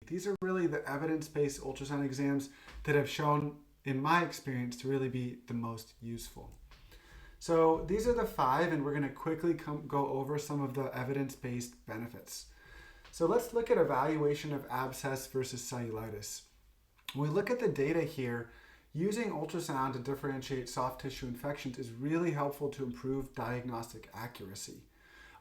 These are really the evidence-based ultrasound exams that have shown, in my experience, to really be the most useful. So these are the 5, and we're going to quickly go over some of the evidence-based benefits. So let's look at evaluation of abscess versus cellulitis. When we look at the data here, using ultrasound to differentiate soft tissue infections is really helpful to improve diagnostic accuracy.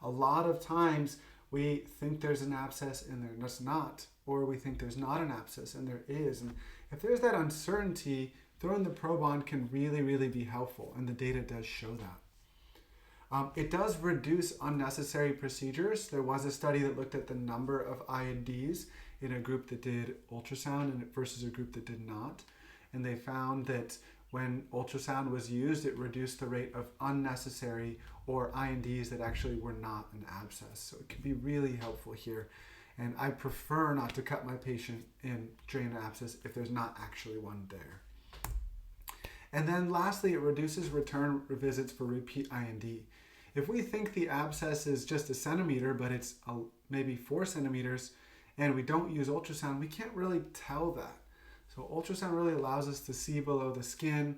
A lot of times we think there's an abscess and there's not, or we think there's not an abscess and there is. And if there's that uncertainty, throwing the probe on can really, really be helpful, and the data does show that. It does reduce unnecessary procedures. There was a study that looked at the number of INDs in a group that did ultrasound versus a group that did not. And they found that when ultrasound was used, it reduced the rate of unnecessary or INDs that actually were not an abscess. So it can be really helpful here. And I prefer not to cut my patient and drain an abscess if there's not actually one there. And then lastly, it reduces return visits for repeat IND. If we think the abscess is just 1 centimeter, but it's maybe 4 centimeters, and we don't use ultrasound, we can't really tell that. So ultrasound really allows us to see below the skin,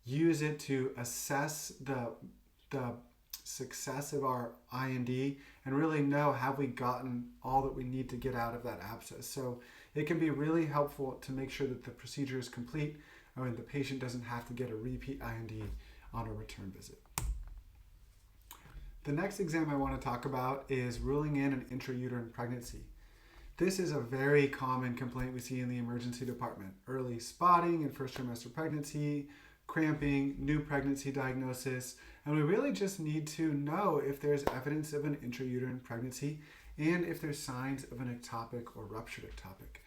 use it to assess the success of our IND, and really know, have we gotten all that we need to get out of that abscess. So it can be really helpful to make sure that the procedure is complete and the patient doesn't have to get a repeat IND on a return visit. The next exam I want to talk about is ruling in an intrauterine pregnancy. This is a very common complaint we see in the emergency department. Early spotting in first trimester pregnancy, cramping, new pregnancy diagnosis, and we really just need to know if there's evidence of an intrauterine pregnancy and if there's signs of an ectopic or ruptured ectopic.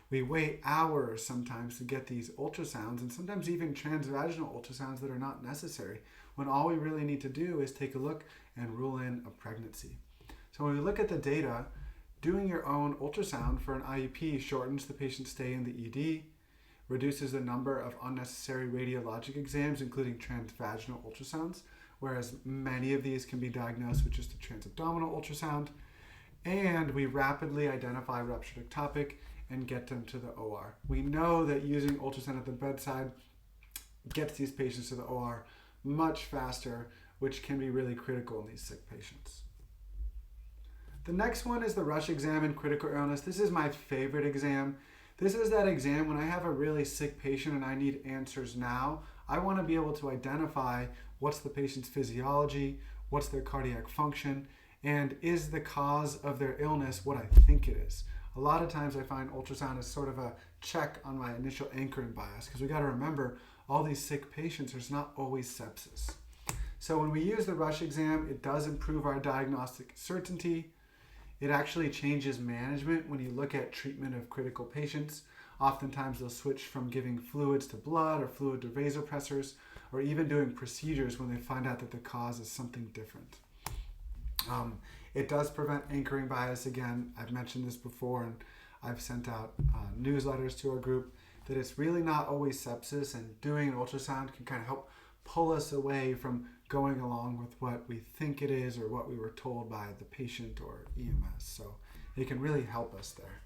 We wait hours sometimes to get these ultrasounds, and sometimes even transvaginal ultrasounds that are not necessary, when all we really need to do is take a look and rule in a pregnancy. So when we look at the data, doing your own ultrasound for an IUP shortens the patient's stay in the ED, reduces the number of unnecessary radiologic exams, including transvaginal ultrasounds, whereas many of these can be diagnosed with just a transabdominal ultrasound, and we rapidly identify ruptured ectopic and get them to the OR. We know that using ultrasound at the bedside gets these patients to the OR much faster, which can be really critical in these sick patients. The next one is the rush exam in critical illness. This is my favorite exam. This is that exam when I have a really sick patient and I need answers now. I want to be able to identify what's the patient's physiology, what's their cardiac function, and is the cause of their illness what I think it is. A lot of times I find ultrasound is sort of a check on my initial anchoring bias, because we got to remember all these sick patients, there's not always sepsis. So when we use the rush exam, it does improve our diagnostic certainty. It actually changes management when you look at treatment of critical patients. Oftentimes they'll switch from giving fluids to blood or fluid to vasopressors, or even doing procedures when they find out that the cause is something different. It does prevent anchoring bias. Again, I've mentioned this before, and I've sent out newsletters to our group that it's really not always sepsis, and doing an ultrasound can kind of help pull us away from going along with what we think it is or what we were told by the patient or EMS. So it can really help us there.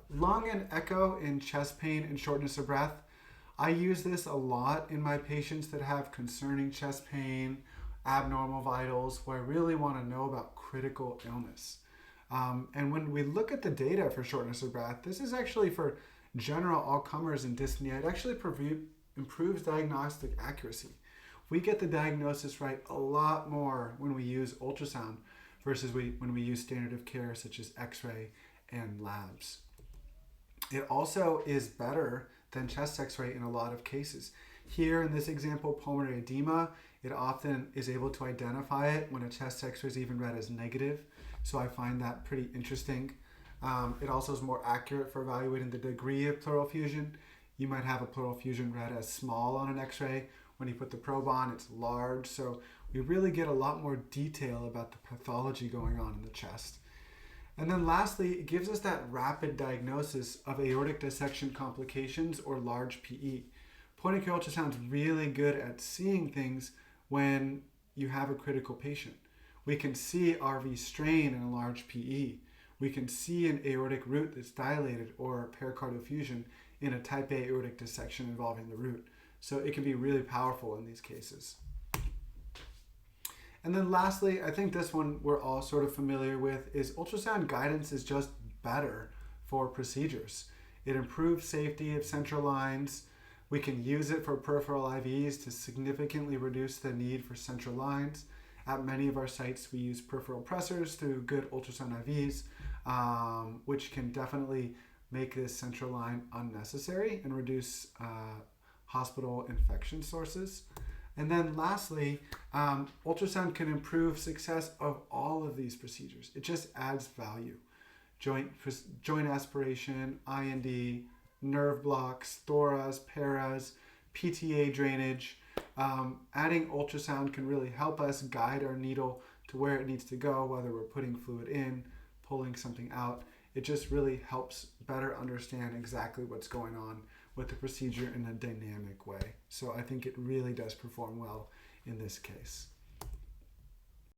Lung and echo in chest pain and shortness of breath. I use this a lot in my patients that have concerning chest pain, abnormal vitals, where I really want to know about critical illness. And when we look at the data for shortness of breath, this is actually for general all-comers in dyspnea. It actually improves diagnostic accuracy. We get the diagnosis right a lot more when we use ultrasound versus when we use standard of care such as x-ray and labs. It also is better than chest x-ray in a lot of cases. Here in this example, pulmonary edema, it often is able to identify it when a chest x-ray is even read as negative. So I find that pretty interesting. It also is more accurate for evaluating the degree of pleural effusion. You might have a pleural effusion read as small on an x-ray. When you put the probe on, it's large. So we really get a lot more detail about the pathology going on in the chest. And then lastly, it gives us that rapid diagnosis of aortic dissection complications or large PE. Point-of-care ultrasound is really good at seeing things when you have a critical patient. We can see RV strain in a large PE. We can see an aortic root that's dilated or pericardial effusion in a type A aortic dissection involving the root. So it can be really powerful in these cases. And then lastly, I think this one we're all sort of familiar with, is ultrasound guidance is just better for procedures. It improves safety of central lines. We can use it for peripheral IVs to significantly reduce the need for central lines. At many of our sites, we use peripheral pressors through good ultrasound IVs, which can definitely make this central line unnecessary and reduce hospital infection sources. And then lastly, ultrasound can improve success of all of these procedures. It just adds value. Joint aspiration, IND, nerve blocks, thoras, paras, PTA drainage. Adding ultrasound can really help us guide our needle to where it needs to go, whether we're putting fluid in, pulling something out. It just really helps better understand exactly what's going on with the procedure in a dynamic way. So I think it really does perform well in this case.